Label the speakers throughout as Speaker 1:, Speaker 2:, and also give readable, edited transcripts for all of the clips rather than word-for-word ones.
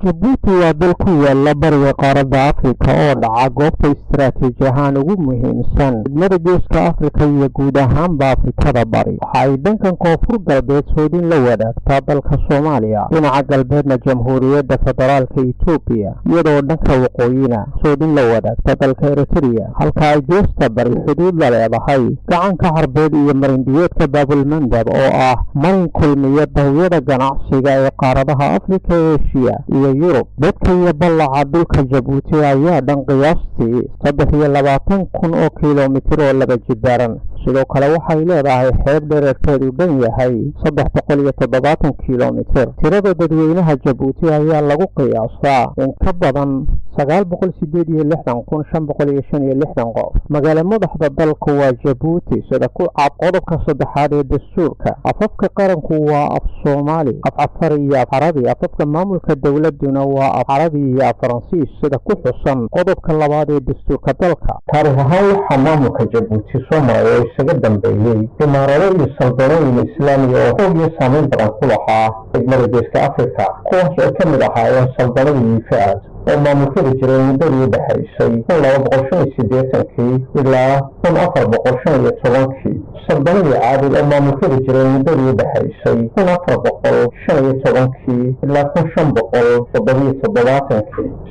Speaker 1: Jabuuti waa dal ku yaala bariga qaaradda Afrika oo dhaca goobta istiraatiiji ahaan ugu muhiimsan degmada Geeska Afrika iyo guud ahaanba Afrikada Bari. Waxa ay dhankan koonfur galbeed soodin la wadaagtaa dalka Soomaaliya, dhinaca galbeedna Jamhuuriyadda Federaalka Itoobiya, iyadoo dhanka waqooyina soodin la wadaagta dalka Eritrea, halka ay geesta bari xuduud la leedahay gacanka Carbeed iyo marin-biyoodka Baabil-Mandab oo ah marin kulmiya dawlada ganacsiga ee qaaradaha Afrika, Aasiya iyo Yurub. Dadka iyo ballaca dhulka Jabuuti ayaa dhan qiyaastii 23,000 oo kiiloomitir oo laba jibaaran. sidoo kale waxay leedahay xeeb dhererkeedu dhan yahay 370 kiiloomitir. tirada dadweynaha Jabuuti ayaa lagu qiyaasaa in ka badan 968,556 qof. magaalo madaxda dalku waa Jabuuti, sida ku cad qodobka 3aad ee dastuurka. afafka qaranku waa af Soomaali, af Afar iyo af Carabi. afafka maamulka dawladuna waa af Carabi iyo af Faransiis, sida ku xusan qodobka 2aad ee dastuurka dalka. taariikh ahaan waxaa maamulka Jabuuti soo maray isaga dambeeyay imaarado iyo saldanooyin islaami oo xoog iyo saameyn badan ku lahaa degmada Geeska Afrika, kuwaas oo ka mid ahaayeen saldanadii Faad oo maamulkada jiray muddadii u dhaxaysay 1285 ilaa 1415. saldanadii Caadil oo maamulkada jiray muddadii u dhaxaysay 1415 ilaa 1577.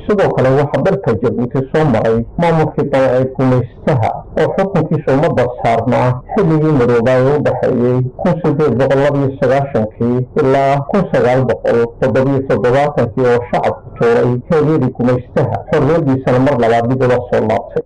Speaker 1: sidoo kale waxaa dalka Jabuuti soo maray maamulkii dabeecay gumaystaha oo xukunkiisa ummadda saarnaa xilligii midoobay u dhaxeeyay 1892 ilaa 1977 oo shacabku tuuray heeryadii gumaystaha xorriyadiisana mar labaad dib ula soo laabtay.